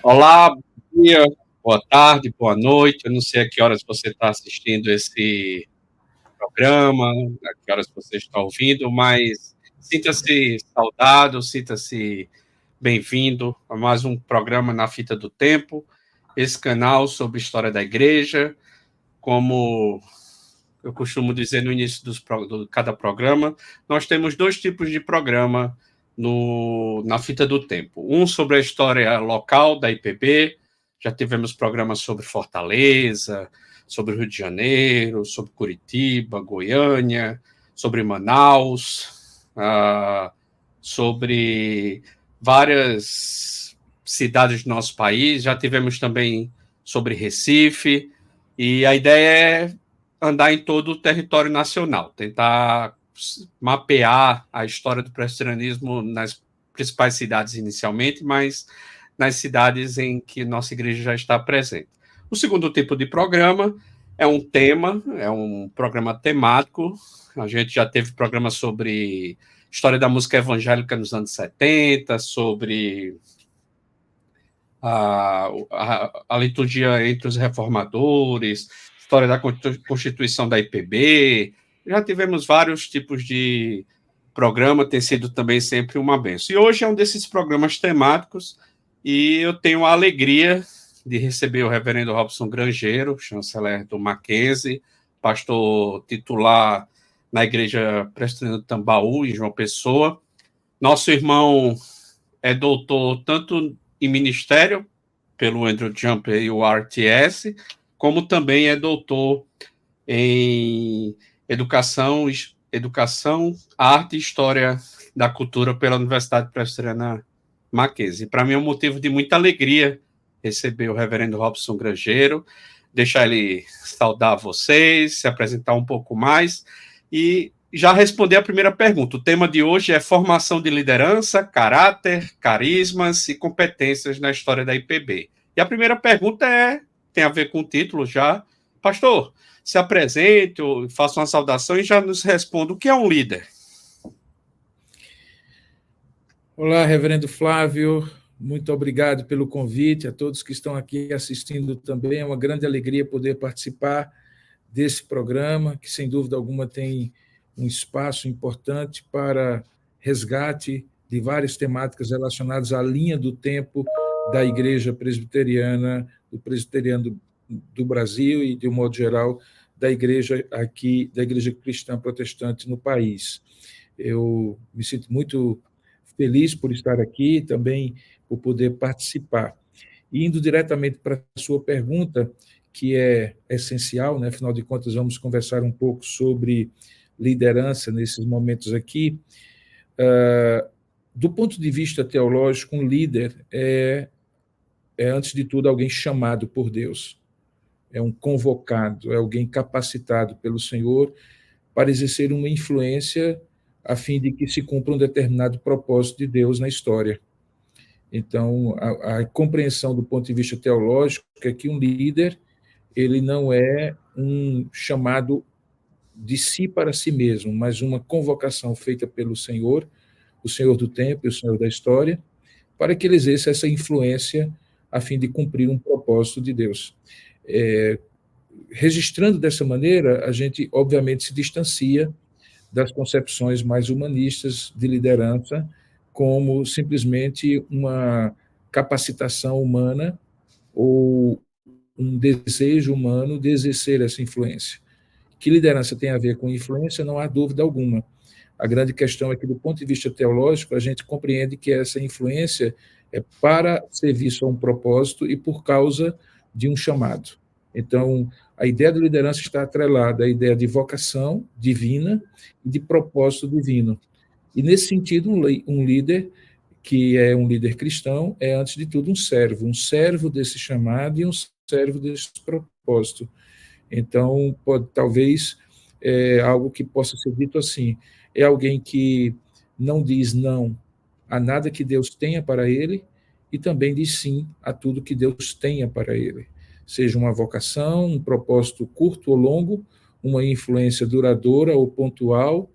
Olá, bom dia, boa tarde, boa noite. Eu não sei a que horas você está assistindo esse programa, a que horas você está ouvindo, mas sinta-se saudado, sinta-se bem-vindo a mais um programa Na Fita do Tempo, esse canal sobre história da igreja. Como eu costumo dizer no início de cada programa, nós temos dois tipos de programa na Fita do Tempo. Um sobre a história local da IPB, já tivemos programas sobre Fortaleza, sobre Rio de Janeiro, sobre Curitiba, Goiânia, sobre Manaus, sobre várias cidades do nosso país. Já tivemos também sobre Recife, e a ideia é andar em todo o território nacional, tentar mapear a história do presbiterianismo nas principais cidades inicialmente, mas nas cidades em que nossa igreja já está presente. O segundo tipo de programa é um tema, é um programa temático. A gente já teve programa sobre história da música evangélica nos anos 70, sobre a liturgia entre os reformadores, história da constituição da IPB. Já tivemos vários tipos de programa, tem sido também sempre uma benção. E hoje é um desses programas temáticos, e eu tenho a alegria de receber o reverendo Robson Grangeiro, chanceler do Mackenzie, pastor titular na Igreja Presbiteriana do Tambaú, em João Pessoa. Nosso irmão é doutor tanto em ministério, pelo Andrew Jumper e o RTS, como também é doutor em educação, arte e história da cultura pela Universidade Presbiteriana Mackenzie. Para mim é um motivo de muita alegria receber o reverendo Robson Grangeiro, deixar ele saudar vocês, se apresentar um pouco mais e já responder a primeira pergunta. O tema de hoje é formação de liderança, caráter, carismas e competências na história da IPB. E a primeira pergunta tem a ver com o título já. Pastor, se apresente, faça uma saudação e já nos responda o que é um líder. Olá, reverendo Flávio, muito obrigado pelo convite, a todos que estão aqui assistindo também. É uma grande alegria poder participar desse programa, que sem dúvida alguma tem um espaço importante para resgate de várias temáticas relacionadas à linha do tempo da Igreja Presbiteriana, do Presbiteriano do Brasil e, de um modo geral, da Igreja aqui, da Igreja Cristã Protestante no país. Eu me sinto muito feliz por estar aqui, também por poder participar. E indo diretamente para a sua pergunta, que é essencial, né? Afinal de contas, vamos conversar um pouco sobre liderança nesses momentos aqui. Do ponto de vista teológico, um líder é, antes de tudo, alguém chamado por Deus. É um convocado, é alguém capacitado pelo Senhor para exercer uma influência a fim de que se cumpra um determinado propósito de Deus na história. Então, a compreensão do ponto de vista teológico é que um líder ele não é um chamado de si para si mesmo, mas uma convocação feita pelo Senhor, o Senhor do tempo e o Senhor da história, para que ele exerça essa influência a fim de cumprir um propósito de Deus. Registrando dessa maneira, a gente, obviamente, se distancia das concepções mais humanistas de liderança como simplesmente uma capacitação humana ou um desejo humano de exercer essa influência. Que liderança tem a ver com influência, não há dúvida alguma. A grande questão é que, do ponto de vista teológico, a gente compreende que essa influência é para serviço a um propósito e por causa de um chamado. Então, a ideia de liderança está atrelada à ideia de vocação divina e de propósito divino. E, nesse sentido, um líder, que é um líder cristão, é, antes de tudo, um servo desse chamado e um servo desse propósito. Então, talvez, algo que possa ser dito assim, é alguém que não diz não a nada que Deus tenha para ele e também diz sim a tudo que Deus tenha para ele. Seja uma vocação, um propósito curto ou longo, uma influência duradoura ou pontual,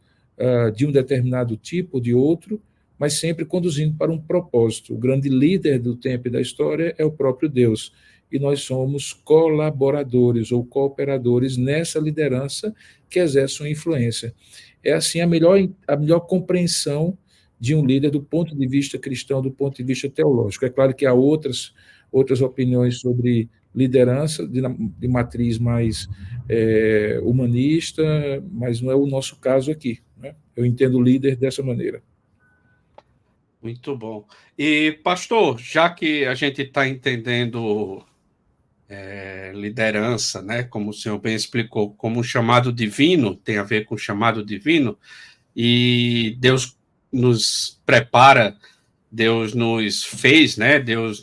de um determinado tipo ou de outro, mas sempre conduzindo para um propósito. O grande líder do tempo e da história é o próprio Deus, e nós somos colaboradores ou cooperadores nessa liderança que exerce uma influência. É assim a melhor compreensão de um líder do ponto de vista cristão, do ponto de vista teológico. É claro que há outras opiniões sobre liderança de matriz mais humanista, mas não é o nosso caso aqui, né? Eu entendo o líder dessa maneira. Muito bom. E, pastor, já que a gente está entendendo liderança, né, como o senhor bem explicou, como um chamado divino, tem a ver com chamado divino, e Deus nos prepara, Deus nos fez, né, Deus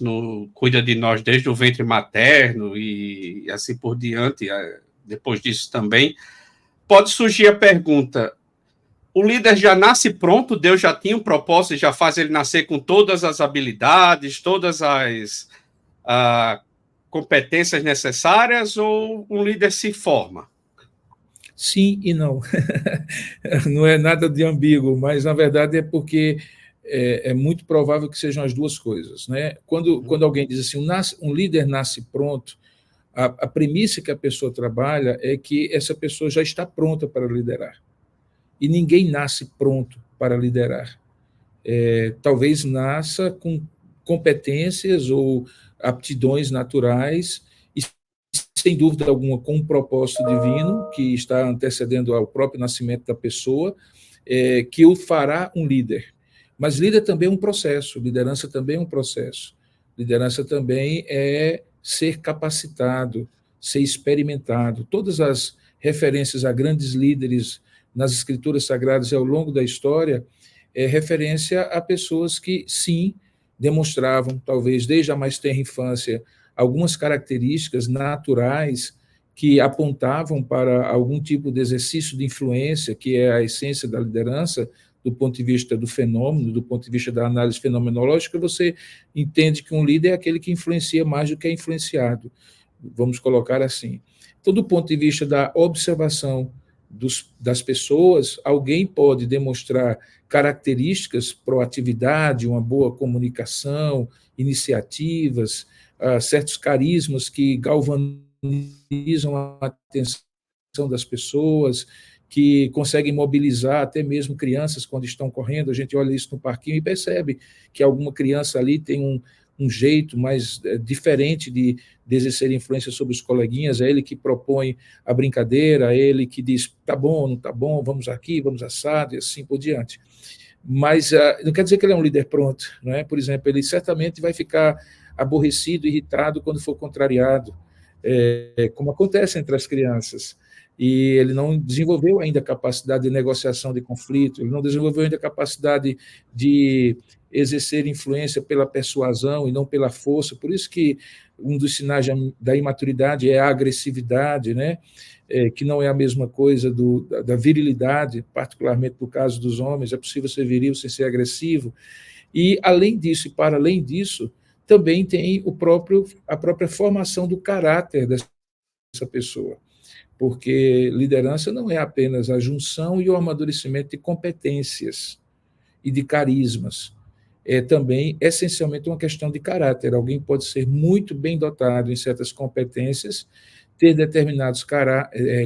cuida de nós desde o ventre materno e assim por diante, depois disso também, pode surgir a pergunta: o líder já nasce pronto, Deus já tinha um propósito e já faz ele nascer com todas as habilidades, todas as competências necessárias, ou um líder se forma? Sim e não. Não é nada de ambíguo, mas, na verdade, é porque é muito provável que sejam as duas coisas, né? Quando alguém diz assim, um líder nasce pronto, a premissa que a pessoa trabalha é que essa pessoa já está pronta para liderar. E ninguém nasce pronto para liderar. Talvez nasça com competências ou aptidões naturais, e, sem dúvida alguma, com um propósito divino que está antecedendo ao próprio nascimento da pessoa, que o fará um líder. Mas líder também é um processo, liderança também é um processo. Liderança também é ser capacitado, ser experimentado. Todas as referências a grandes líderes nas escrituras sagradas e ao longo da história é referência a pessoas que, sim, demonstravam, talvez desde a mais tenra infância, algumas características naturais que apontavam para algum tipo de exercício de influência, que é a essência da liderança, do ponto de vista do fenômeno, do ponto de vista da análise fenomenológica. Você entende que um líder é aquele que influencia mais do que é influenciado, vamos colocar assim. Então, do ponto de vista da observação das pessoas, alguém pode demonstrar características, proatividade, uma boa comunicação, iniciativas, certos carismas que galvanizam a atenção das pessoas, que conseguem mobilizar até mesmo crianças quando estão correndo. A gente olha isso no parquinho e percebe que alguma criança ali tem um jeito mais diferente de exercer influência sobre os coleguinhas. É ele que propõe a brincadeira, é ele que diz, tá bom, não tá bom, vamos aqui, vamos assado, e assim por diante. Mas não quer dizer que ele é um líder pronto, não é? Por exemplo, ele certamente vai ficar aborrecido, irritado quando for contrariado, como acontece entre as crianças. E ele não desenvolveu ainda a capacidade de negociação de conflito, ele não desenvolveu ainda a capacidade de exercer influência pela persuasão e não pela força. Por isso que um dos sinais da imaturidade é a agressividade, né? Que não é a mesma coisa da virilidade, particularmente no caso dos homens. É possível ser viril sem ser agressivo. E, além disso, e para além disso, também tem a própria formação do caráter dessa pessoa, porque liderança não é apenas a junção e o amadurecimento de competências e de carismas, é também essencialmente uma questão de caráter. Alguém pode ser muito bem dotado em certas competências, ter determinados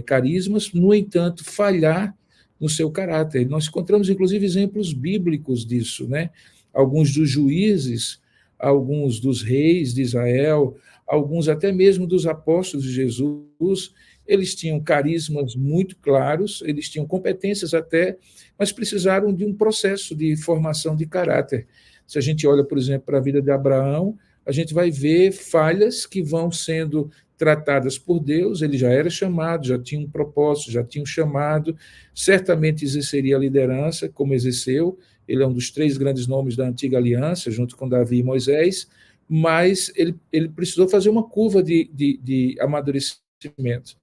carismas, no entanto, falhar no seu caráter. Nós encontramos, inclusive, exemplos bíblicos disso, né? Alguns dos juízes, alguns dos reis de Israel, alguns até mesmo dos apóstolos de Jesus, eles tinham carismas muito claros, eles tinham competências até, mas precisaram de um processo de formação de caráter. Se a gente olha, por exemplo, para a vida de Abraão, a gente vai ver falhas que vão sendo tratadas por Deus. Ele já era chamado, já tinha um propósito, já tinha um chamado, certamente exerceria a liderança, como exerceu. Ele é um dos 3 grandes nomes da antiga aliança, junto com Davi e Moisés, mas ele precisou fazer uma curva de amadurecimento.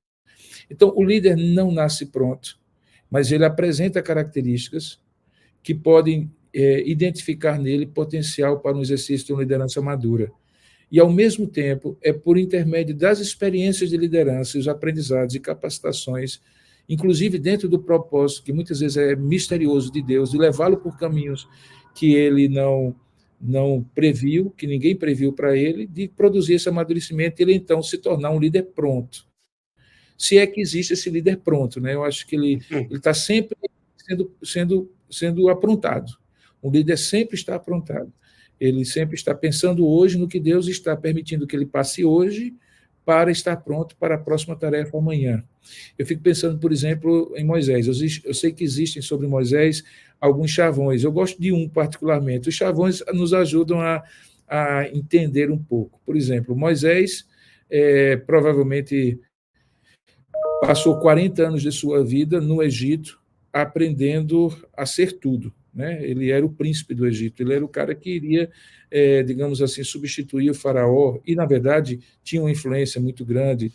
Então, o líder não nasce pronto, mas ele apresenta características que podem identificar nele potencial para um exercício de uma liderança madura. E, ao mesmo tempo, é por intermédio das experiências de liderança, os aprendizados e capacitações, inclusive dentro do propósito, que muitas vezes é misterioso de Deus, de levá-lo por caminhos que ele não previu, que ninguém previu para ele, de produzir esse amadurecimento e ele então se tornar um líder pronto. Se é que existe esse líder pronto, né? Eu acho que ele está sempre sendo aprontado. O líder sempre está aprontado. Ele sempre está pensando hoje no que Deus está permitindo que ele passe hoje para estar pronto para a próxima tarefa amanhã. Eu fico pensando, por exemplo, em Moisés. Eu sei que existem sobre Moisés alguns chavões. Eu gosto de um particularmente. Os chavões nos ajudam a entender um pouco. Por exemplo, Moisés provavelmente passou 40 anos de sua vida no Egito aprendendo a ser tudo. Né? Ele era o príncipe do Egito, ele era o cara que iria, digamos assim, substituir o faraó, e, na verdade, tinha uma influência muito grande.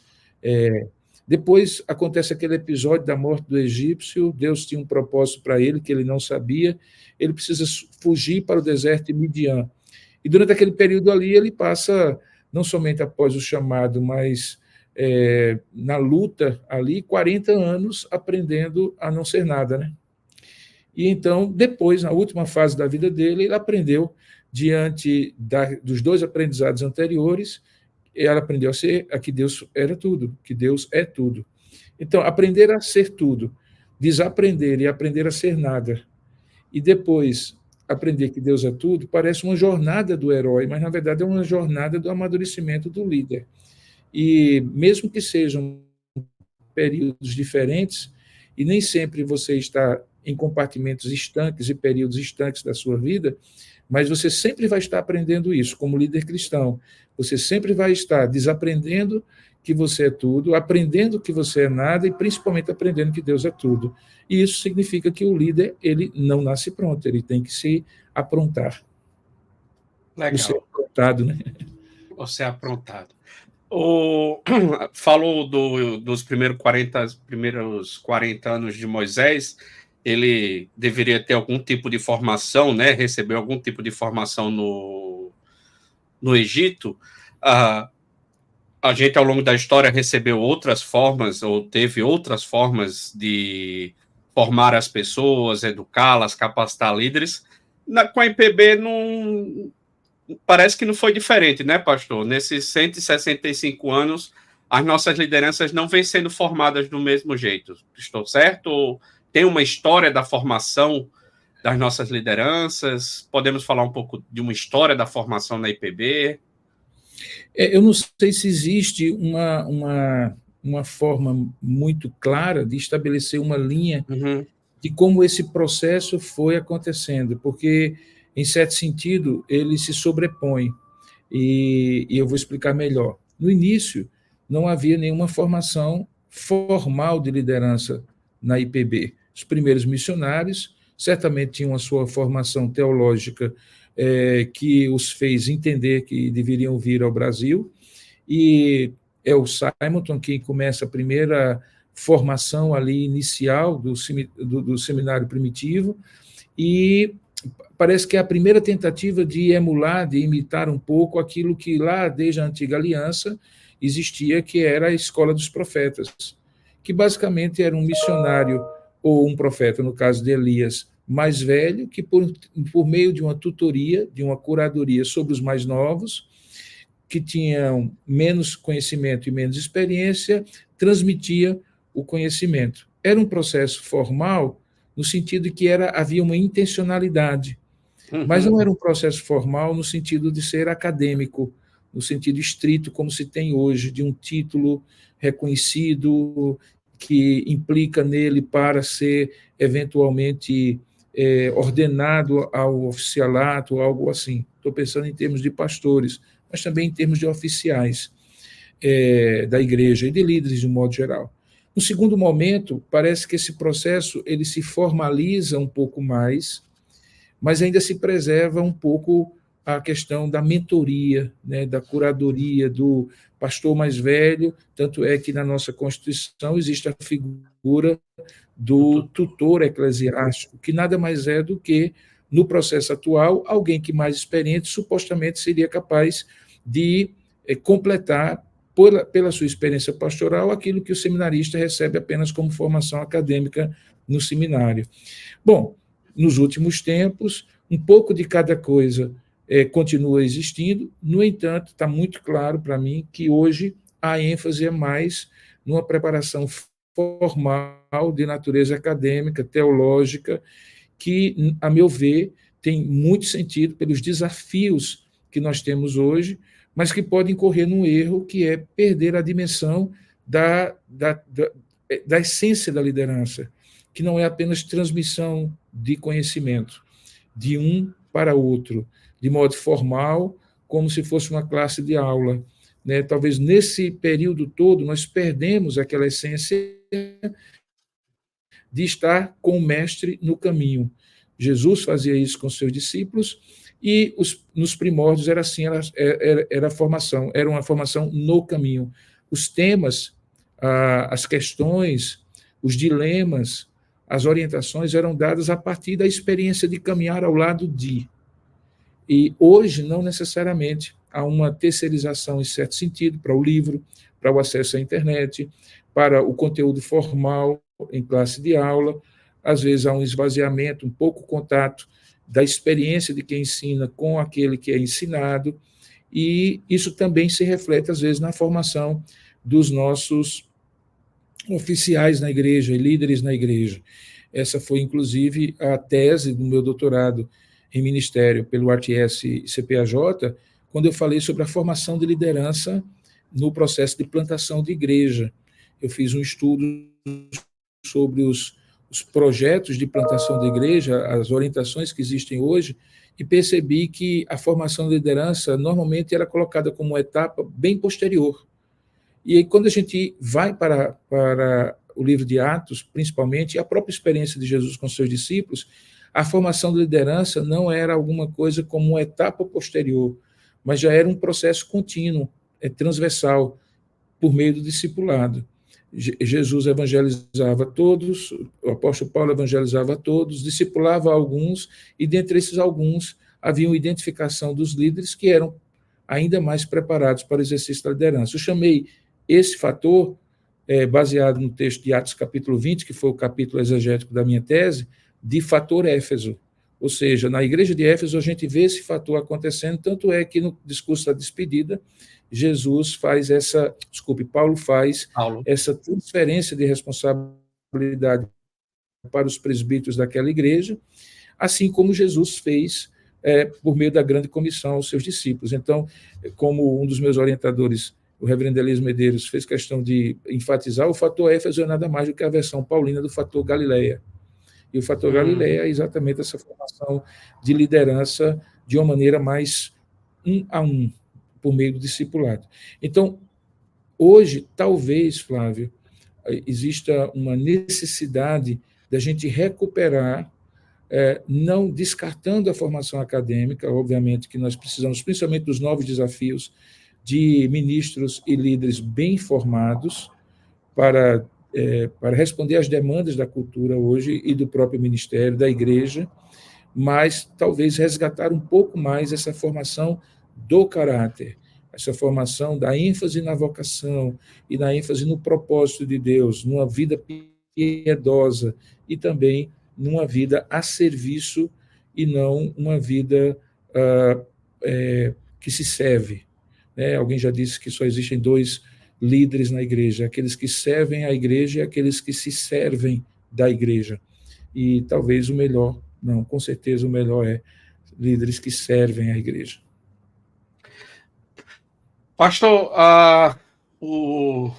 Depois acontece aquele episódio da morte do egípcio, Deus tinha um propósito para ele que ele não sabia, ele precisa fugir para o deserto de Midian. E durante aquele período ali, ele passa, não somente após o chamado, mas na luta ali, 40 anos aprendendo a não ser nada, né? E então, depois, na última fase da vida dele, ele aprendeu, diante dos dois aprendizados anteriores, ele aprendeu a que Deus era tudo, que Deus é tudo. Então, aprender a ser tudo, desaprender e aprender a ser nada, e depois aprender que Deus é tudo, parece uma jornada do herói, mas, na verdade, é uma jornada do amadurecimento do líder. E mesmo que sejam períodos diferentes, e nem sempre você está em compartimentos estanques e períodos estanques da sua vida, mas você sempre vai estar aprendendo isso como líder cristão. Você sempre vai estar desaprendendo que você é tudo, aprendendo que você é nada e principalmente aprendendo que Deus é tudo. E isso significa que o líder, ele não nasce pronto, ele tem que se aprontar. Legal. Ou ser aprontado, né? Ou ser aprontado. Falou dos primeiros 40 anos de Moisés, ele deveria ter algum tipo de formação, né? Recebeu algum tipo de formação no Egito. A gente, ao longo da história, recebeu outras formas, ou teve outras formas de formar as pessoas, educá-las, capacitar líderes. Com a IPB, não parece que não foi diferente, né, pastor? Nesses 165 anos, as nossas lideranças não vêm sendo formadas do mesmo jeito. Estou certo? Ou tem uma história da formação das nossas lideranças? Podemos falar um pouco de uma história da formação na IPB? Eu não sei se existe uma forma muito clara de estabelecer uma linha de como esse processo foi acontecendo, porque, em certo sentido, ele se sobrepõe, e eu vou explicar melhor. No início, não havia nenhuma formação formal de liderança na IPB. Os primeiros missionários certamente tinham a sua formação teológica que os fez entender que deveriam vir ao Brasil, e é o Simonton quem começa a primeira formação ali inicial do seminário primitivo, e parece que é a primeira tentativa de emular, de imitar um pouco aquilo que lá desde a antiga aliança existia, que era a escola dos profetas, que basicamente era um missionário ou um profeta, no caso de Elias, mais velho, que por meio de uma tutoria, de uma curadoria sobre os mais novos, que tinham menos conhecimento e menos experiência, transmitia o conhecimento. Era um processo formal, no sentido de que havia uma intencionalidade, mas não era um processo formal no sentido de ser acadêmico, no sentido estrito, como se tem hoje, de um título reconhecido, que implica nele para ser, eventualmente, ordenado ao oficialato, algo assim. Estou pensando em termos de pastores, mas também em termos de oficiais da igreja e de líderes de um modo geral. No segundo momento, parece que esse processo ele se formaliza um pouco mais, mas ainda se preserva um pouco a questão da mentoria, né, da curadoria, do pastor mais velho, tanto é que na nossa Constituição existe a figura do tutor eclesiástico, que nada mais é do que, no processo atual, alguém que mais experiente supostamente seria capaz de completar, pela sua experiência pastoral, aquilo que o seminarista recebe apenas como formação acadêmica no seminário. Bom, nos últimos tempos, Um pouco de cada coisa continua existindo, no entanto, está muito claro para mim que hoje a ênfase é mais numa preparação formal de natureza acadêmica, teológica, que, a meu ver, tem muito sentido pelos desafios que nós temos hoje, mas que podem incorrer num erro que é perder a dimensão da essência da liderança, que não é apenas transmissão de conhecimento de um para outro, de modo formal, como se fosse uma classe de aula. Né? Talvez nesse período todo nós perdemos aquela essência de estar com o mestre no caminho. Jesus fazia isso com seus discípulos e nos primórdios era assim, era formação, era uma formação no caminho. Os temas, as questões, os dilemas, as orientações eram dadas a partir da experiência de caminhar ao lado de. E hoje, não necessariamente, há uma terceirização, em certo sentido, para o livro, para o acesso à internet, para o conteúdo formal em classe de aula. Às vezes há um esvaziamento, um pouco contato da experiência de quem ensina com aquele que é ensinado, e isso também se reflete, às vezes, na formação dos nossos oficiais na igreja e líderes na igreja. Essa foi, inclusive, a tese do meu doutorado em ministério pelo RTS e CPAJ, quando eu falei sobre a formação de liderança no processo de plantação de igreja. Eu fiz um estudo sobre os projetos de plantação de igreja, as orientações que existem hoje, e percebi que a formação de liderança normalmente era colocada como uma etapa bem posterior. E aí, quando a gente vai para o livro de Atos, principalmente, a própria experiência de Jesus com seus discípulos, a formação de liderança não era alguma coisa como uma etapa posterior, mas já era um processo contínuo, transversal, por meio do discipulado. Jesus evangelizava todos, o apóstolo Paulo evangelizava todos, discipulava alguns, e dentre esses alguns havia uma identificação dos líderes que eram ainda mais preparados para o exercício da liderança. Eu chamei esse fator, baseado no texto de Atos capítulo 20, que foi o capítulo exegético da minha tese, de fator Éfeso. Ou seja, na igreja de Éfeso a gente vê esse fator acontecendo, tanto é que no discurso da despedida, Paulo faz essa transferência de responsabilidade para os presbíteros daquela igreja, assim como Jesus fez por meio da grande comissão aos seus discípulos. Então, como um dos meus orientadores, o reverendo Elias Medeiros, fez questão de enfatizar, o fator Éfeso é nada mais do que a versão paulina do fator Galileia. E o fator Galileia é exatamente essa formação de liderança de uma maneira mais um a um, por meio do discipulado. Então, hoje, talvez, Flávio, exista uma necessidade da gente recuperar, não descartando a formação acadêmica, obviamente que nós precisamos, principalmente dos novos desafios, de ministros e líderes bem formados para responder às demandas da cultura hoje e do próprio ministério, da igreja, mas talvez resgatar um pouco mais essa formação do caráter, essa formação da ênfase na vocação e na ênfase no propósito de Deus, numa vida piedosa e também numa vida a serviço e não uma vida que se serve. Né? Alguém já disse que só existem dois líderes na igreja, aqueles que servem a igreja e aqueles que se servem da igreja. E talvez o melhor, não, com certeza o melhor é líderes que servem a igreja. Pastor, o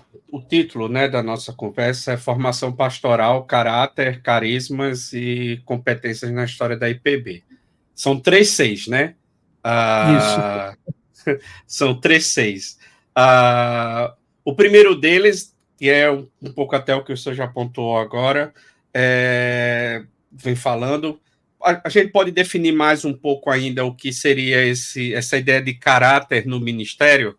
título, né, da nossa conversa é Formação Pastoral, Caráter, Carismas e Competências na História da IPB. São 3 Cs, né? Isso. São 3 Cs. O primeiro deles, que é um pouco até o que o senhor já apontou agora, vem falando. A gente pode definir mais um pouco ainda o que seria essa ideia de caráter no ministério?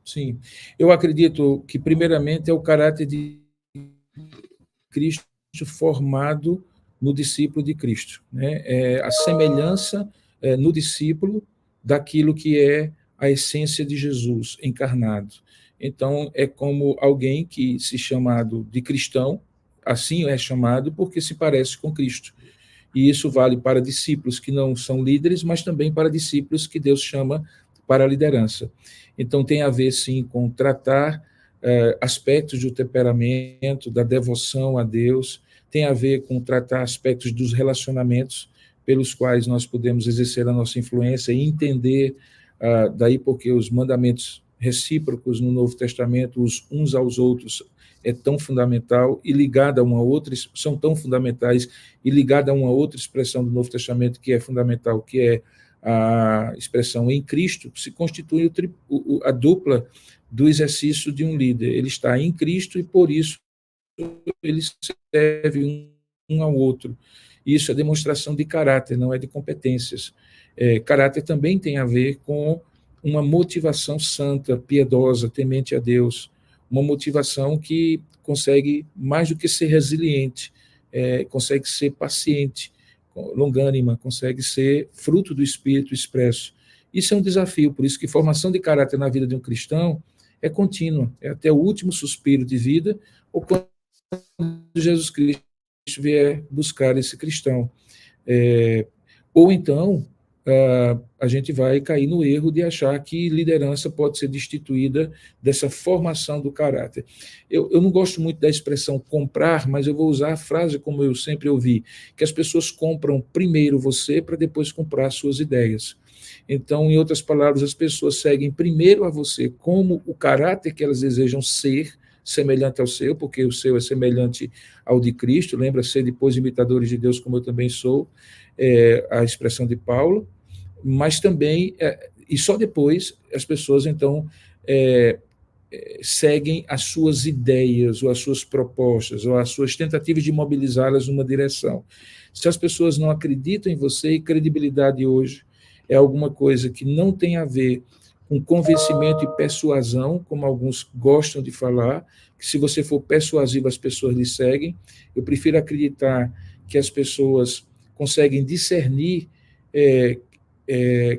Sim. Eu acredito que, primeiramente, é o caráter de Cristo formado no discípulo de Cristo. Né? É a semelhança no discípulo daquilo que é a essência de Jesus encarnado. Então, é como alguém que se chamado de cristão, assim é chamado porque se parece com Cristo. E isso vale para discípulos que não são líderes, mas também para discípulos que Deus chama para a liderança. Então, tem a ver, sim, com tratar aspectos do temperamento, da devoção a Deus, tem a ver com tratar aspectos dos relacionamentos pelos quais nós podemos exercer a nossa influência e entender, daí porque os mandamentos recíprocos no Novo Testamento, os uns aos outros, é tão fundamental e ligada a uma outra, são tão fundamentais e ligada a uma outra expressão do Novo Testamento que é fundamental, que é a expressão em Cristo, se constitui a dupla do exercício de um líder. Ele está em Cristo e, por isso, ele serve um ao outro. Isso é demonstração de caráter, não é de competências. Caráter também tem a ver com uma motivação santa, piedosa, temente a Deus, uma motivação que consegue, mais do que ser resiliente, consegue ser paciente, longânima, consegue ser fruto do Espírito expresso. Isso é um desafio, por isso que formação de caráter na vida de um cristão é contínua, é até o último suspiro de vida, ou quando Jesus Cristo vier buscar esse cristão. Ou então, a gente vai cair no erro de achar que liderança pode ser destituída dessa formação do caráter. Eu não gosto muito da expressão comprar, mas eu vou usar a frase como eu sempre ouvi, que as pessoas compram primeiro você para depois comprar suas ideias. Então, em outras palavras, as pessoas seguem primeiro a você como o caráter que elas desejam ser, semelhante ao seu, porque o seu é semelhante ao de Cristo, lembra, ser depois imitadores de Deus, como eu também sou, a expressão de Paulo, mas também, e só depois, as pessoas, então, seguem as suas ideias, ou as suas propostas, ou as suas tentativas de mobilizá-las numa direção. Se as pessoas não acreditam em você, e credibilidade hoje é alguma coisa que não tem a ver com convencimento e persuasão, como alguns gostam de falar, que se você for persuasivo, as pessoas lhe seguem. Eu prefiro acreditar que as pessoas conseguem discernir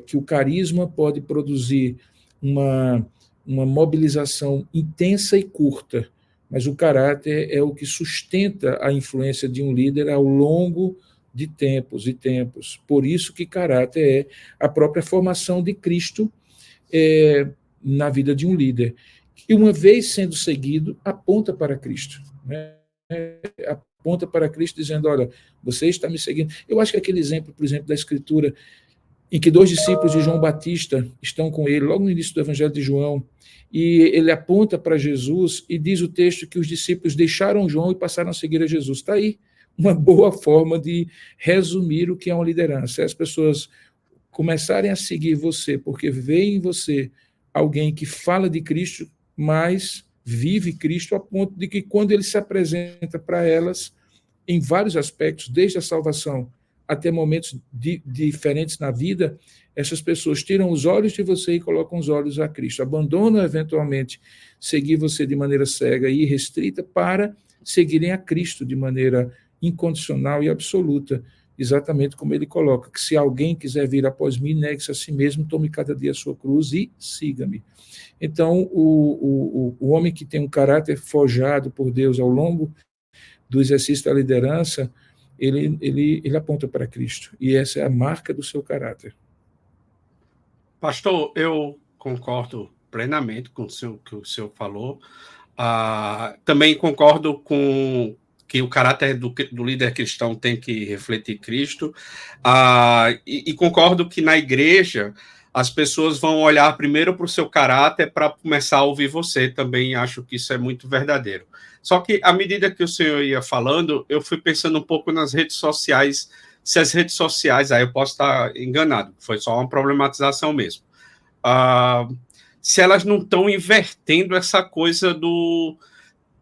que o carisma pode produzir uma mobilização intensa e curta, mas o caráter é o que sustenta a influência de um líder ao longo de tempos e tempos. Por isso que caráter é a própria formação de Cristo na vida de um líder, que uma vez sendo seguido, aponta para Cristo, né? Aponta para Cristo dizendo, olha, você está me seguindo. Eu acho que aquele exemplo, por exemplo, da Escritura, em que 2 discípulos de João Batista estão com ele, logo no início do Evangelho de João, e ele aponta para Jesus e diz o texto que os discípulos deixaram João e passaram a seguir a Jesus. Está aí uma boa forma de resumir o que é uma liderança. As pessoas começarem a seguir você porque veem em você alguém que fala de Cristo, mas vive Cristo a ponto de que quando ele se apresenta para elas, em vários aspectos, desde a salvação até momentos diferentes na vida, essas pessoas tiram os olhos de você e colocam os olhos a Cristo, abandonam eventualmente seguir você de maneira cega e irrestrita para seguirem a Cristo de maneira incondicional e absoluta, exatamente como ele coloca, que se alguém quiser vir após mim, negue-se a si mesmo, tome cada dia a sua cruz e siga-me. Então, o homem que tem um caráter forjado por Deus ao longo do exercício da liderança, ele aponta para Cristo, e essa é a marca do seu caráter. Pastor, eu concordo plenamente com o que o senhor falou. Também concordo com que o caráter do líder cristão tem que refletir Cristo. E concordo que na igreja as pessoas vão olhar primeiro para o seu caráter para começar a ouvir você. Também acho que isso é muito verdadeiro. Só que, à medida que o senhor ia falando, eu fui pensando um pouco nas redes sociais. Se as redes sociais, aí eu posso estar enganado, foi só uma problematização mesmo. Se elas não estão invertendo essa coisa do...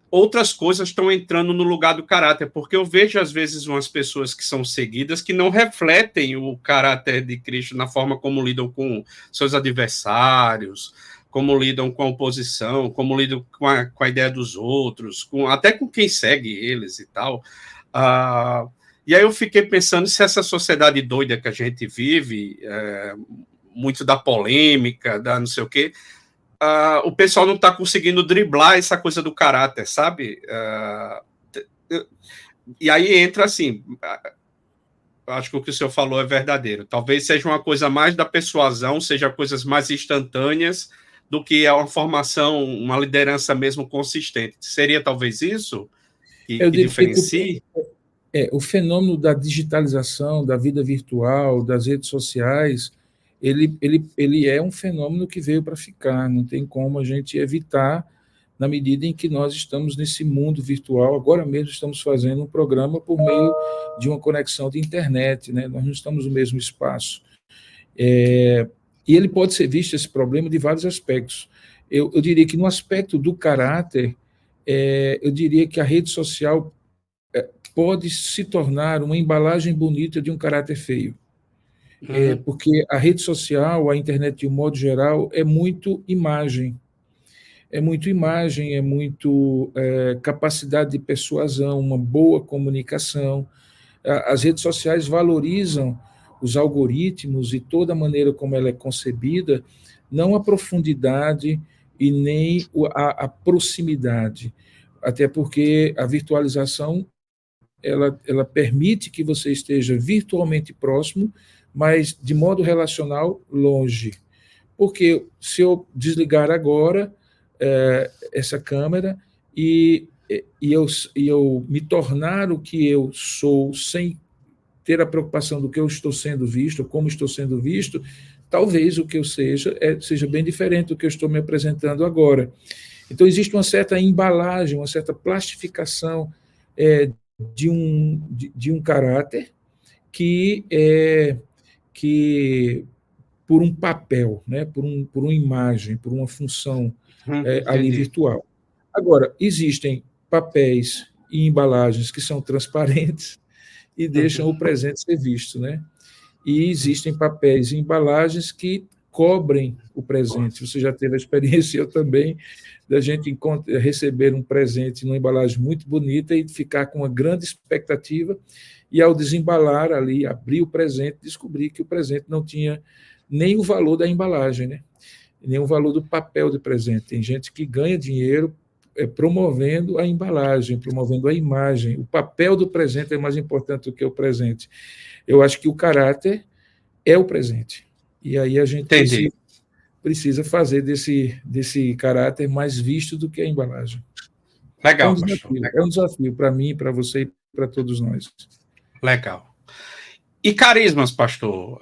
Outras coisas estão entrando no lugar do caráter, porque eu vejo, às vezes, umas pessoas que são seguidas que não refletem o caráter de Cristo na forma como lidam com seus adversários, como lidam com a oposição, como lidam com a ideia dos outros, até com quem segue eles e tal. E aí eu fiquei pensando se essa sociedade doida que a gente vive, muito da polêmica, da não sei o quê, o pessoal não está conseguindo driblar essa coisa do caráter, sabe? E aí entra assim, acho que o que o senhor falou é verdadeiro. Talvez seja uma coisa mais da persuasão, seja coisas mais instantâneas do que uma formação, uma liderança mesmo consistente. Seria talvez isso Eu que diria que diferencie? o fenômeno da digitalização, da vida virtual, das redes sociais, ele é um fenômeno que veio para ficar, não tem como a gente evitar, na medida em que nós estamos nesse mundo virtual. Agora mesmo estamos fazendo um programa por meio de uma conexão de internet, né? Nós não estamos no mesmo espaço. E ele pode ser visto, esse problema, de vários aspectos. Eu diria que no aspecto do caráter, eu diria que a rede social pode se tornar uma embalagem bonita de um caráter feio. Porque a rede social, a internet de um modo geral, é muito imagem. É muito imagem, é muito capacidade de persuasão, uma boa comunicação. As redes sociais valorizam os algoritmos e toda a maneira como ela é concebida, não a profundidade e nem a proximidade. Até porque a virtualização ela permite que você esteja virtualmente próximo, mas de modo relacional longe. Porque se eu desligar agora essa câmera e eu me tornar o que eu sou sem ter a preocupação do que eu estou sendo visto, como estou sendo visto, talvez o que eu seja bem diferente do que eu estou me apresentando agora. Então, existe uma certa embalagem, uma certa plastificação de um caráter que por um papel, né, por uma imagem, por uma função ali Entendi. virtual. Agora, existem papéis e embalagens que são transparentes e deixam o presente ser visto, né? E existem papéis e embalagens que cobrem o presente. Você já teve a experiência, eu também, da gente receber um presente numa embalagem muito bonita e ficar com uma grande expectativa, e ao desembalar ali, abrir o presente, descobrir que o presente não tinha nem o valor da embalagem, né? Nem o valor do papel de presente. Tem gente que ganha dinheiro promovendo a embalagem, promovendo a imagem. O papel do presente é mais importante do que o presente. Eu acho que o caráter é o presente. E aí a gente precisa fazer desse caráter mais visto do que a embalagem. Legal, pastor. É um desafio para mim, para você e para todos nós. Legal. E carismas, pastor?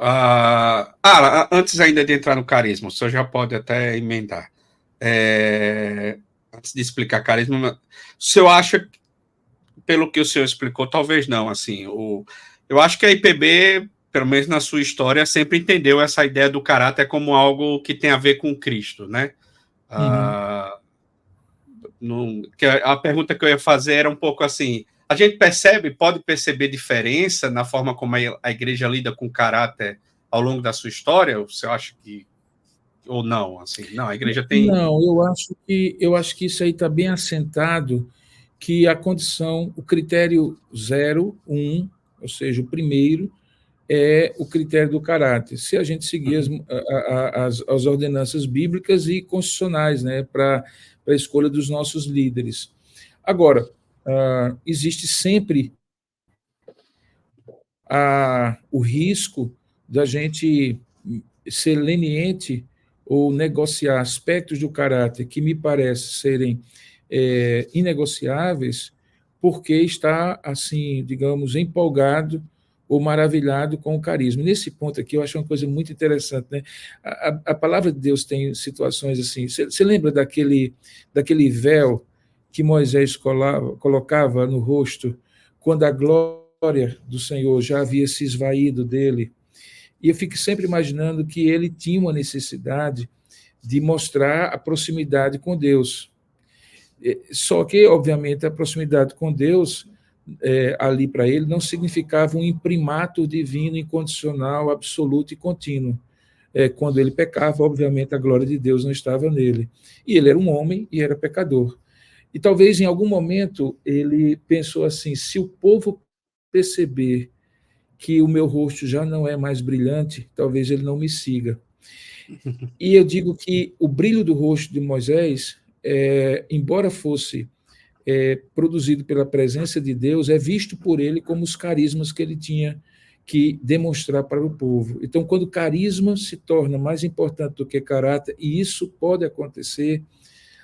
Antes ainda de entrar no carisma, o senhor já pode até emendar. Antes de explicar carisma, o senhor acha, pelo que o senhor explicou, talvez não, assim, eu acho que a IPB, pelo menos na sua história, sempre entendeu essa ideia do caráter como algo que tem a ver com Cristo, né? A pergunta que eu ia fazer era um pouco assim, a gente pode perceber diferença na forma como a igreja lida com caráter ao longo da sua história? Você acha que ou não, assim, não, a igreja tem... Não, eu acho que isso aí está bem assentado, que a condição, o critério 0, 1, ou seja, o primeiro, é o critério do caráter. Se a gente seguir as ordenanças bíblicas e constitucionais, né, para a escolha dos nossos líderes. Agora, existe sempre o risco da gente ser leniente ou negociar aspectos do caráter que me parece serem inegociáveis, porque está, assim, digamos, empolgado ou maravilhado com o carisma. Nesse ponto aqui, eu acho uma coisa muito interessante, né? A palavra de Deus tem situações assim. Você lembra daquele véu que Moisés colocava no rosto quando a glória do Senhor já havia se esvaído dele? E eu fico sempre imaginando que ele tinha uma necessidade de mostrar a proximidade com Deus. Só que, obviamente, a proximidade com Deus, ali para ele, não significava um imprimato divino, incondicional, absoluto e contínuo. Quando ele pecava, obviamente, a glória de Deus não estava nele. E ele era um homem e era pecador. E talvez, em algum momento, ele pensou assim, se o povo perceber que o meu rosto já não é mais brilhante, talvez ele não me siga. E eu digo que o brilho do rosto de Moisés, embora fosse produzido pela presença de Deus, é visto por ele como os carismas que ele tinha, que demonstrar para o povo. Então, quando o carisma se torna mais importante do que caráter, e isso pode acontecer,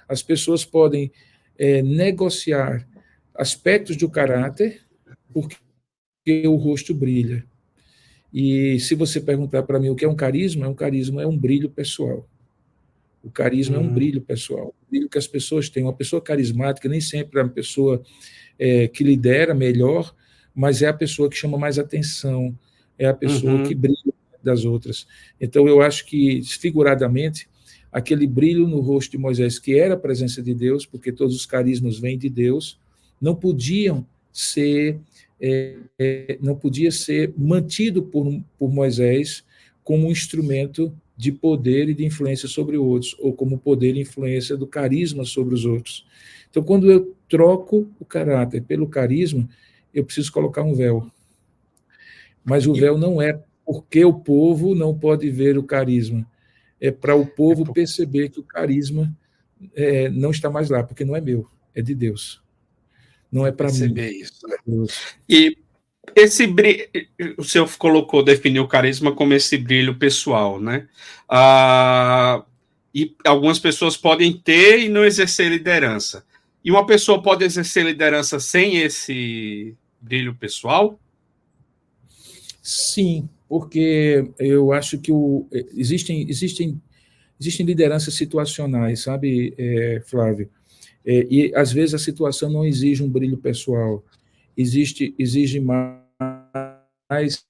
as pessoas podem negociar aspectos do caráter porque o rosto brilha. E se você perguntar para mim o que é um carisma é um brilho pessoal. O carisma é um brilho pessoal, um brilho que as pessoas têm. Uma pessoa carismática nem sempre é uma pessoa que lidera melhor, mas é a pessoa que chama mais atenção, é a pessoa que brilha das outras. Então, eu acho que, figuradamente, aquele brilho no rosto de Moisés, que era a presença de Deus, porque todos os carismas vêm de Deus, não podiam ser, não podia ser mantido por Moisés como um instrumento de poder e de influência sobre outros, ou como poder e influência do carisma sobre os outros. Então, quando eu troco o caráter pelo carisma, eu preciso colocar um véu. Mas o véu não é porque o povo não pode ver o carisma, é para o povo perceber que o carisma não está mais lá, porque não é meu, é de Deus. Não é para mim. Isso, né? E esse brilho, o senhor definiu o carisma como esse brilho pessoal, né? E algumas pessoas podem ter e não exercer liderança. E uma pessoa pode exercer liderança sem esse brilho pessoal? Sim, porque eu acho que existem lideranças situacionais, sabe, Flávio? E às vezes a situação não exige um brilho pessoal, exige mais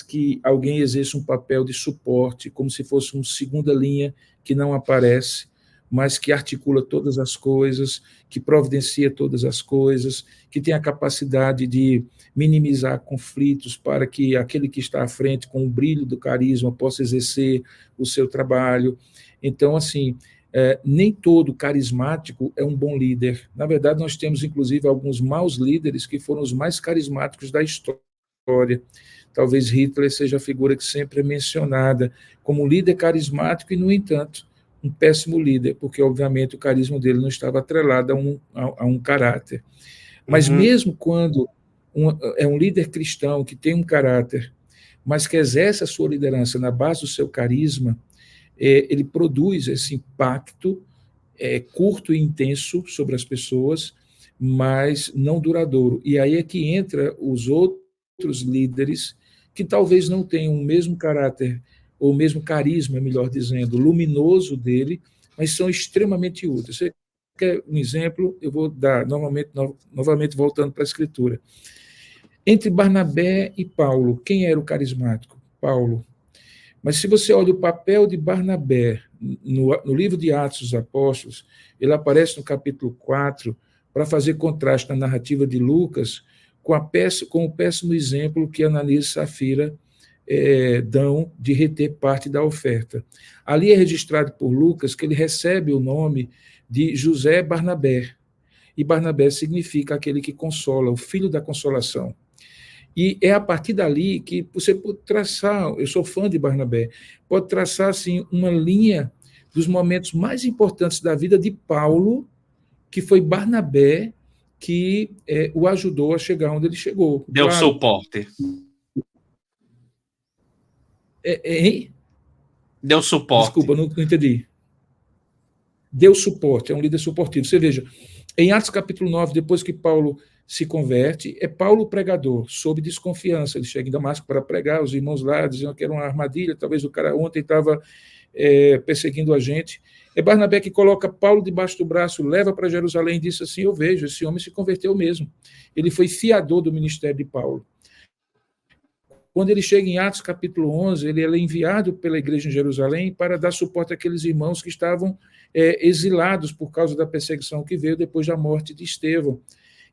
que alguém exerça um papel de suporte, como se fosse uma segunda linha que não aparece, mas que articula todas as coisas, que providencia todas as coisas, que tem a capacidade de minimizar conflitos para que aquele que está à frente, com o brilho do carisma, possa exercer o seu trabalho. Então, assim, nem todo carismático é um bom líder. Na verdade, nós temos, inclusive, alguns maus líderes que foram os mais carismáticos da história. Talvez Hitler seja a figura que sempre é mencionada como líder carismático e, no entanto, um péssimo líder, porque, obviamente, o carisma dele não estava atrelado a um caráter. Mas mesmo quando é um líder cristão que tem um caráter, mas que exerce a sua liderança na base do seu carisma, ele produz esse impacto curto e intenso sobre as pessoas, mas não duradouro. E aí é que entra os outros líderes que talvez não tenham o mesmo caráter, ou o mesmo carisma, melhor dizendo, luminoso dele, mas são extremamente úteis. Você quer um exemplo? Eu vou dar, novamente voltando para a Escritura. Entre Barnabé e Paulo, quem era o carismático? Paulo. Mas se você olha o papel de Barnabé no livro de Atos dos Apóstolos, ele aparece no capítulo 4 para fazer contraste na narrativa de Lucas com o péssimo exemplo que Ananias e Safira dão de reter parte da oferta. Ali é registrado por Lucas que ele recebe o nome de José Barnabé, e Barnabé significa aquele que consola, o filho da consolação. E é a partir dali que você pode traçar, eu sou fã de Barnabé, pode traçar assim, uma linha dos momentos mais importantes da vida de Paulo, que foi Barnabé que o ajudou a chegar onde ele chegou. Deu suporte. Hein? Deu suporte. Desculpa, não entendi. Deu suporte, é um líder suportivo. Você veja, em Atos capítulo 9, depois que Paulo se converte, é Paulo o pregador, sob desconfiança. Ele chega em Damasco para pregar, os irmãos lá diziam que era uma armadilha, talvez o cara ontem estava perseguindo a gente. É Barnabé que coloca Paulo debaixo do braço, leva para Jerusalém e disse assim: eu vejo, esse homem se converteu mesmo. Ele foi fiador do ministério de Paulo. Quando ele chega em Atos capítulo 11, ele é enviado pela igreja em Jerusalém para dar suporte àqueles irmãos que estavam exilados por causa da perseguição que veio depois da morte de Estevão.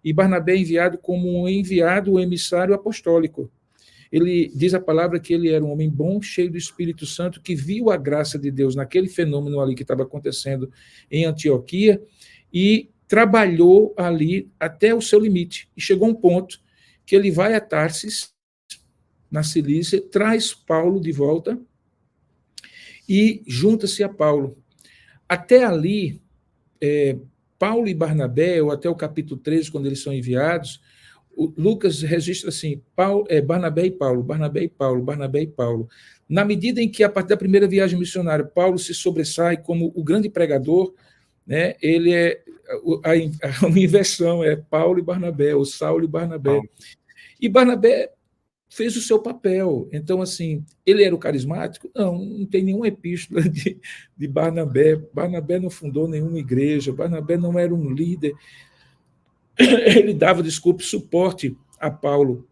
E Barnabé é enviado como um enviado, um emissário apostólico. Ele diz a palavra que ele era um homem bom, cheio do Espírito Santo, que viu a graça de Deus naquele fenômeno ali que estava acontecendo em Antioquia e trabalhou ali até o seu limite. E chegou um ponto que ele vai a Tarsis, na Cilícia, traz Paulo de volta e junta-se a Paulo. Até ali, Paulo e Barnabé, ou até o capítulo 13, quando eles são enviados, O Lucas registra assim, Barnabé e Paulo, Barnabé e Paulo, Barnabé e Paulo. Na medida em que, a partir da primeira viagem missionária, Paulo se sobressai como o grande pregador, né, ele a inversão é Paulo e Barnabé, ou Saulo e Barnabé. E Barnabé fez o seu papel. Então, assim, ele era o carismático? Não tem nenhuma epístola de Barnabé. Barnabé não fundou nenhuma igreja, Barnabé não era um líder. Ele dava, suporte a Paulo.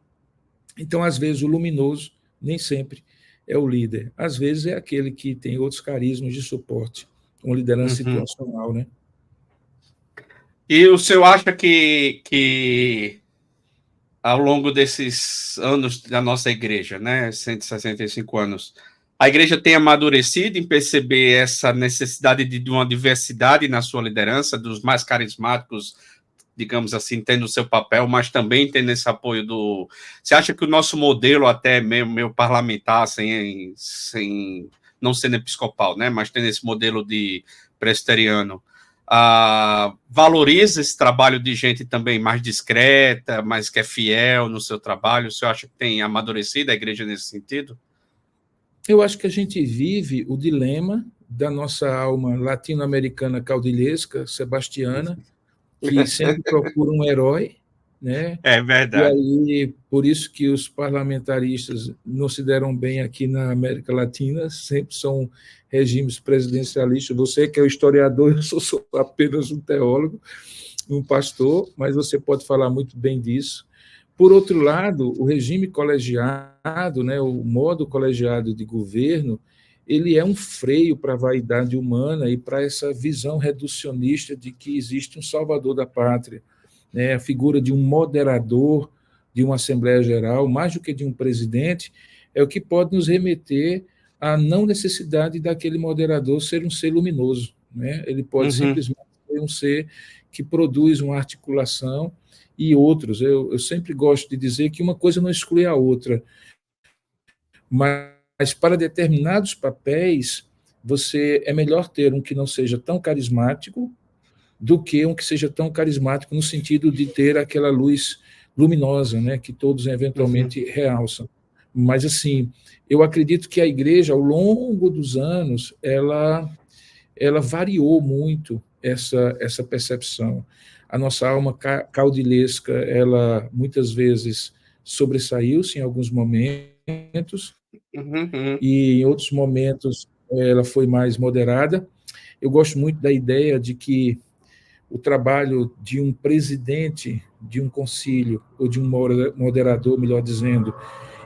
Então, às vezes, o luminoso nem sempre é o líder. Às vezes é aquele que tem outros carismas de suporte, uma liderança situacional, né? E o senhor acha que ao longo desses anos da nossa igreja, né, 165 anos, a igreja tem amadurecido em perceber essa necessidade de uma diversidade na sua liderança, dos mais carismáticos, digamos assim, tendo o seu papel, mas também tendo esse apoio do... Você acha que o nosso modelo, até meio parlamentar, sem não sendo episcopal, né, mas tendo esse modelo de presbiteriano, valoriza esse trabalho de gente também mais discreta, mas que é fiel no seu trabalho? O senhor acha que tem amadurecido a igreja nesse sentido? Eu acho que a gente vive o dilema da nossa alma latino-americana caudilhesca, sebastiana, que sempre procura um herói, né? É verdade. E aí, por isso que os parlamentaristas não se deram bem aqui na América Latina, sempre são regimes presidencialistas. Você que é o historiador, eu sou apenas um teólogo, um pastor, mas você pode falar muito bem disso. Por outro lado, o regime colegiado, né, o modo colegiado de governo, ele é um freio para a vaidade humana e para essa visão reducionista de que existe um salvador da pátria, né, a figura de um moderador de uma Assembleia Geral, mais do que de um presidente, é o que pode nos remeter à não necessidade daquele moderador ser um ser luminoso, né? Ele pode simplesmente ser um ser que produz uma articulação e outros. Eu sempre gosto de dizer que uma coisa não exclui a outra, mas para determinados papéis, é melhor ter um que não seja tão carismático do que um que seja tão carismático no sentido de ter aquela luz luminosa, né, que todos eventualmente realçam. Mas, assim, eu acredito que a igreja, ao longo dos anos, ela variou muito essa percepção. A nossa alma caudilesca, ela muitas vezes sobressaiu-se em alguns momentos, e em outros momentos ela foi mais moderada. Eu gosto muito da ideia de que o trabalho de um presidente de um concílio, ou de um moderador, melhor dizendo,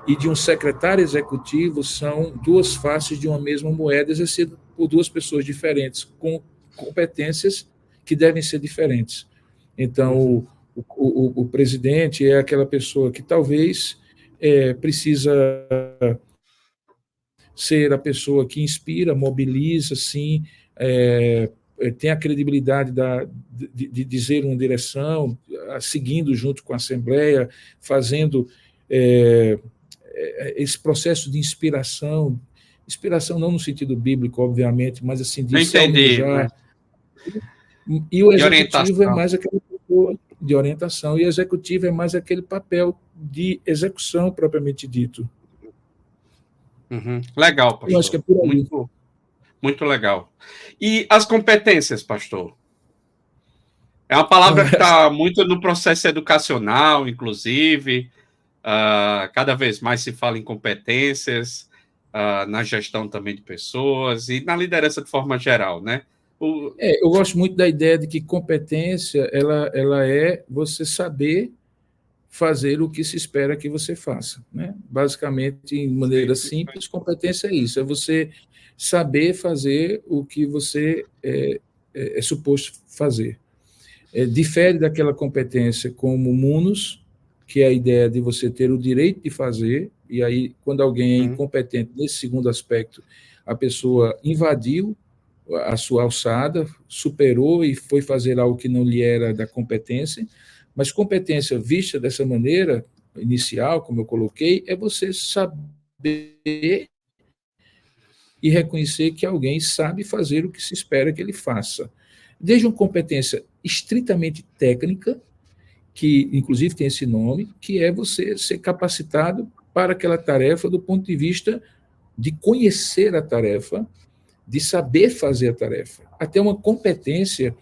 e de um secretário executivo são duas faces de uma mesma moeda, exercida por duas pessoas diferentes, com competências que devem ser diferentes. Então, o presidente é aquela pessoa que talvez precisa ser a pessoa que inspira, mobiliza, sim, tem a credibilidade de dizer uma direção, seguindo junto com a Assembleia, fazendo esse processo de inspiração não no sentido bíblico, obviamente, mas assim, de se almejar. E o executivo é mais aquele papel de orientação, e o executivo é mais aquele papel de execução propriamente dito. Legal, pastor. Eu acho que é por aí. Muito, muito legal. E as competências, pastor? É uma palavra que está muito no processo educacional, inclusive. Cada vez mais se fala em competências, na gestão também de pessoas e na liderança de forma geral, né? Eu gosto muito da ideia de que competência ela é você saber fazer o que se espera que você faça, né? Basicamente, em maneira simples, competência é isso, é você saber fazer o que você é suposto fazer. Difere daquela competência como munus, que é a ideia de você ter o direito de fazer, e aí, quando alguém é incompetente nesse segundo aspecto, a pessoa invadiu a sua alçada, superou e foi fazer algo que não lhe era da competência, mas competência vista dessa maneira inicial, como eu coloquei, é você saber e reconhecer que alguém sabe fazer o que se espera que ele faça. Desde uma competência estritamente técnica que inclusive tem esse nome, que é você ser capacitado para aquela tarefa do ponto de vista de conhecer a tarefa, de saber fazer a tarefa. Até uma competência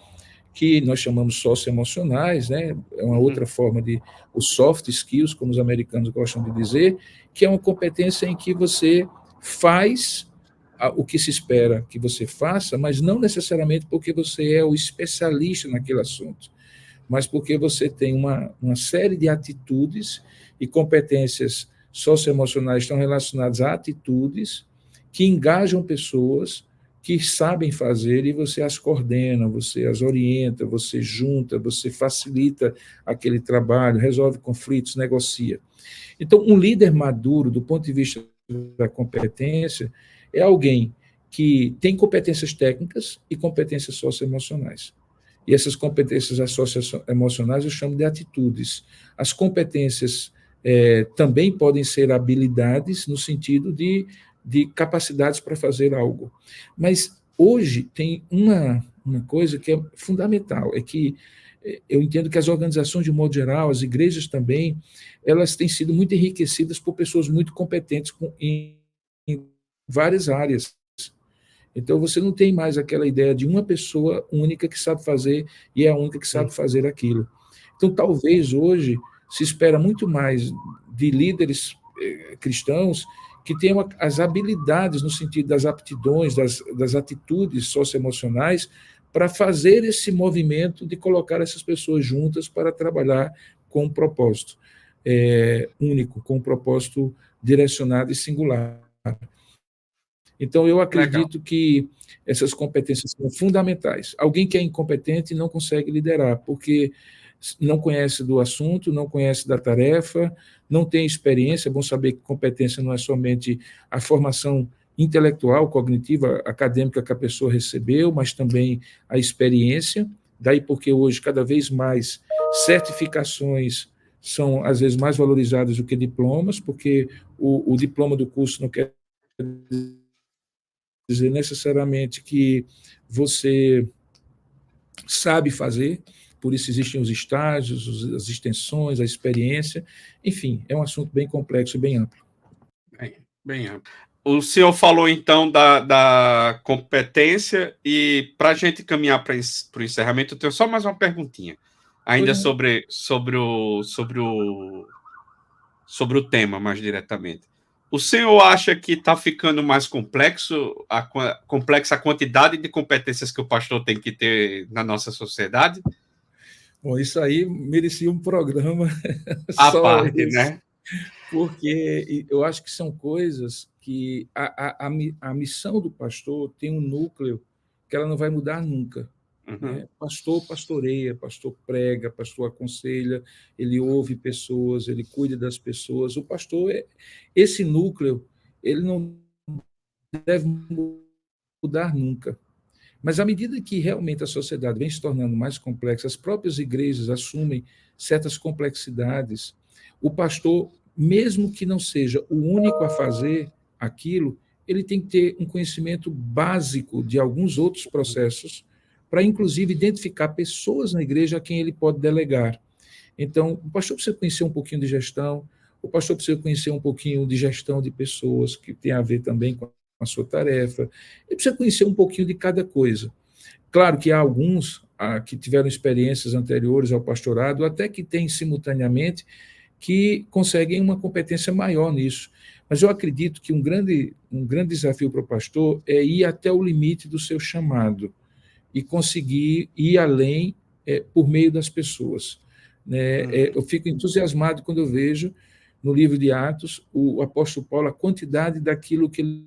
que nós chamamos socioemocionais, né? É uma outra forma de os soft skills, como os americanos gostam de dizer, que é uma competência em que você faz o que se espera que você faça, mas não necessariamente porque você é o especialista naquele assunto, mas porque você tem uma série de atitudes e competências socioemocionais estão relacionadas a atitudes que engajam pessoas que sabem fazer e você as coordena, você as orienta, você junta, você facilita aquele trabalho, resolve conflitos, negocia. Então, um líder maduro, do ponto de vista da competência, é alguém que tem competências técnicas e competências socioemocionais. E essas competências socioemocionais eu chamo de atitudes. As competências também podem ser habilidades no sentido de capacidades para fazer algo. Mas hoje tem uma coisa que é fundamental, é que eu entendo que as organizações, de modo geral, as igrejas também, elas têm sido muito enriquecidas por pessoas muito competentes em várias áreas. Então, você não tem mais aquela ideia de uma pessoa única que sabe fazer e é a única que sabe fazer aquilo. Então, talvez hoje se espera muito mais de líderes cristãos que tenham as habilidades, no sentido das aptidões, das atitudes socioemocionais, para fazer esse movimento de colocar essas pessoas juntas para trabalhar com um propósito único, com um propósito direcionado e singular. Então, eu Legal. acredito que essas competências são fundamentais. Alguém que é incompetente não consegue liderar, porque não conhece do assunto, não conhece da tarefa, não tem experiência. É bom saber que competência não é somente a formação intelectual, cognitiva, acadêmica que a pessoa recebeu, mas também a experiência. Daí porque hoje, cada vez mais, certificações são, às vezes, mais valorizadas do que diplomas, porque o diploma do curso não quer dizer necessariamente que você sabe fazer, por isso existem os estágios, as extensões, a experiência, enfim, é um assunto bem complexo e bem amplo. Bem amplo. O senhor falou, então, da competência, e para a gente caminhar para o encerramento, eu tenho só mais uma perguntinha, ainda sobre o tema, mais diretamente. O senhor acha que está ficando mais complexa a quantidade de competências que o pastor tem que ter na nossa sociedade? Bom, isso aí merecia um programa À só parte, esse, né? porque eu acho que são coisas que a missão do pastor tem um núcleo que ela não vai mudar nunca. Né? Pastor pastoreia, pastor prega, pastor aconselha, ele ouve pessoas, ele cuida das pessoas. O pastor, esse núcleo, ele não deve mudar nunca. Mas à medida que realmente a sociedade vem se tornando mais complexa, as próprias igrejas assumem certas complexidades. O pastor, mesmo que não seja o único a fazer aquilo, ele tem que ter um conhecimento básico de alguns outros processos para, inclusive, identificar pessoas na igreja a quem ele pode delegar. Então, o pastor precisa conhecer um pouquinho de gestão, o pastor precisa conhecer um pouquinho de gestão de pessoas, que tem a ver também com a sua tarefa, ele precisa conhecer um pouquinho de cada coisa. Claro que há alguns que tiveram experiências anteriores ao pastorado, até que têm simultaneamente, que conseguem uma competência maior nisso. Mas eu acredito que um grande desafio para o pastor é ir até o limite do seu chamado e conseguir ir além por meio das pessoas. Eu fico entusiasmado quando eu vejo no livro de Atos o apóstolo Paulo a quantidade daquilo que ele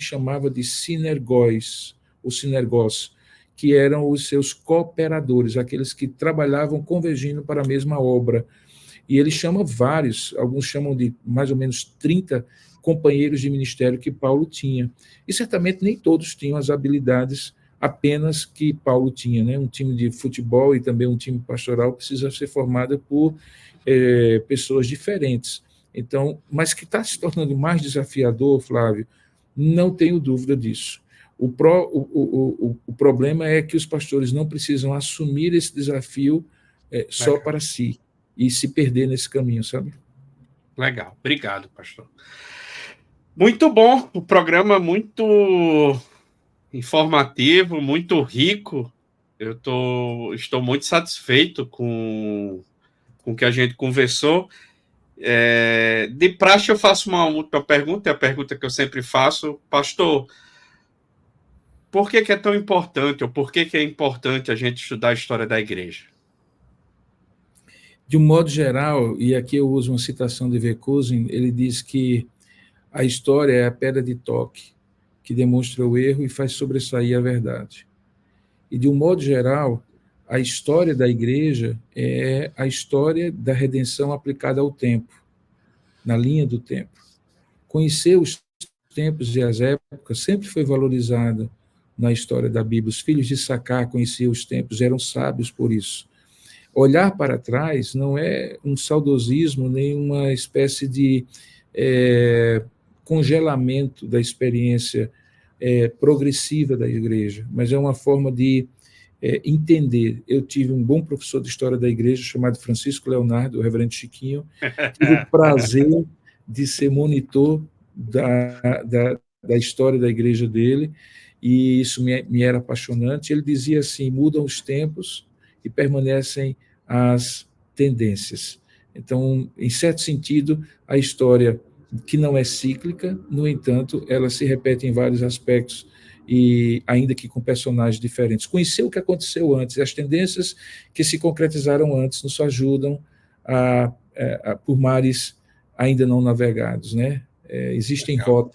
chamava de sinergóis, ou sinergós, que eram os seus cooperadores, aqueles que trabalhavam convergindo para a mesma obra. E ele chama vários, alguns chamam de mais ou menos 30 companheiros de ministério que Paulo tinha. E certamente nem todos tinham as habilidades apenas que Paulo tinha. Né? Um time de futebol e também um time pastoral precisa ser formado por pessoas diferentes. Então, mas que está se tornando mais desafiador, Flávio, não tenho dúvida disso. O problema é que os pastores não precisam assumir esse desafio só Legal. para si e se perder nesse caminho, sabe? Legal. Obrigado, pastor. Muito bom, o programa muito informativo, muito rico. Estou muito satisfeito com o que a gente conversou. De praxe, eu faço uma última pergunta, é a pergunta que eu sempre faço. Pastor, por que é tão importante, ou por que é importante a gente estudar a história da igreja? De um modo geral, e aqui eu uso uma citação de Verkusen, ele diz que a história é a pedra de toque que demonstra o erro e faz sobressair a verdade. E, de um modo geral, a história da igreja é a história da redenção aplicada ao tempo, na linha do tempo. Conhecer os tempos e as épocas sempre foi valorizada na história da Bíblia. Os filhos de Sacá conheciam os tempos, eram sábios por isso. Olhar para trás não é um saudosismo, nem uma espécie de congelamento da experiência progressiva da igreja, mas é uma forma de entender. Eu tive um bom professor de história da igreja chamado Francisco Leonardo, o reverendo Chiquinho, tive o prazer de ser monitor da história da igreja dele, e isso me era apaixonante. Ele dizia assim: mudam os tempos e permanecem as tendências. Então, em certo sentido, a história, que não é cíclica, no entanto, ela se repete em vários aspectos, e ainda que com personagens diferentes. Conhecer o que aconteceu antes, as tendências que se concretizaram antes, nos ajudam por mares ainda não navegados, né? Existem Legal.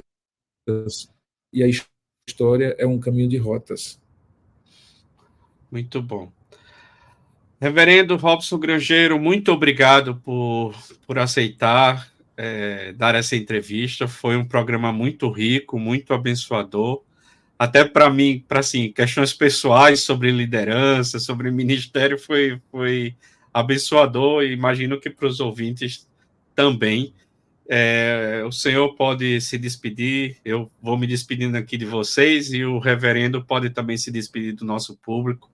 rotas, e a história é um caminho de rotas. Muito bom. Reverendo Robson Grangeiro, muito obrigado por aceitar dar essa entrevista. Foi um programa muito rico, muito abençoador. Até para mim, para assim, questões pessoais sobre liderança, sobre ministério, foi abençoador, e imagino que para os ouvintes também. O senhor pode se despedir, eu vou me despedindo aqui de vocês, e o reverendo pode também se despedir do nosso público.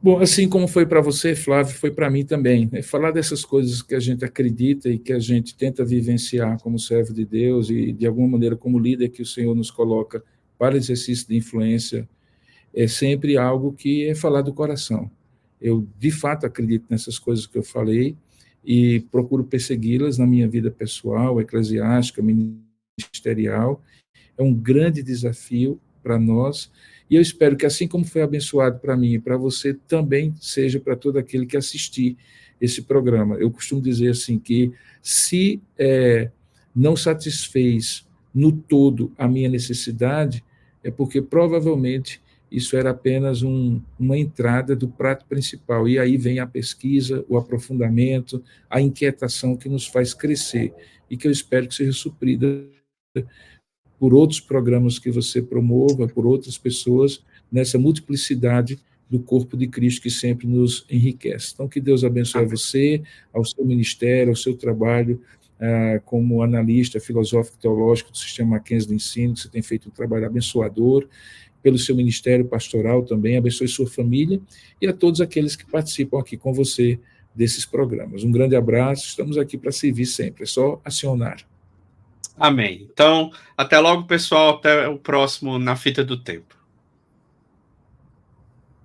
Bom, assim como foi para você, Flávio, foi para mim também. Falar dessas coisas que a gente acredita e que a gente tenta vivenciar como servo de Deus e, de alguma maneira, como líder que o Senhor nos coloca para exercício de influência, é sempre algo que é falar do coração. Eu, de fato, acredito nessas coisas que eu falei e procuro persegui-las na minha vida pessoal, eclesiástica, ministerial. É um grande desafio para nós, e eu espero que, assim como foi abençoado para mim e para você, também seja para todo aquele que assistir esse programa. Eu costumo dizer assim que, se não satisfez no todo a minha necessidade, é porque provavelmente isso era apenas uma entrada do prato principal, e aí vem a pesquisa, o aprofundamento, a inquietação que nos faz crescer, e que eu espero que seja suprida por outros programas que você promova, por outras pessoas, nessa multiplicidade do corpo de Cristo que sempre nos enriquece. Então, que Deus abençoe a você, ao seu ministério, ao seu trabalho como analista filosófico teológico do Sistema Mackenzie de Ensino, que você tem feito um trabalho abençoador, pelo seu ministério pastoral também, abençoe sua família e a todos aqueles que participam aqui com você desses programas. Um grande abraço, estamos aqui para servir sempre, é só acionar. Amém. Então, até logo, pessoal. Até o próximo Na Fita do Tempo.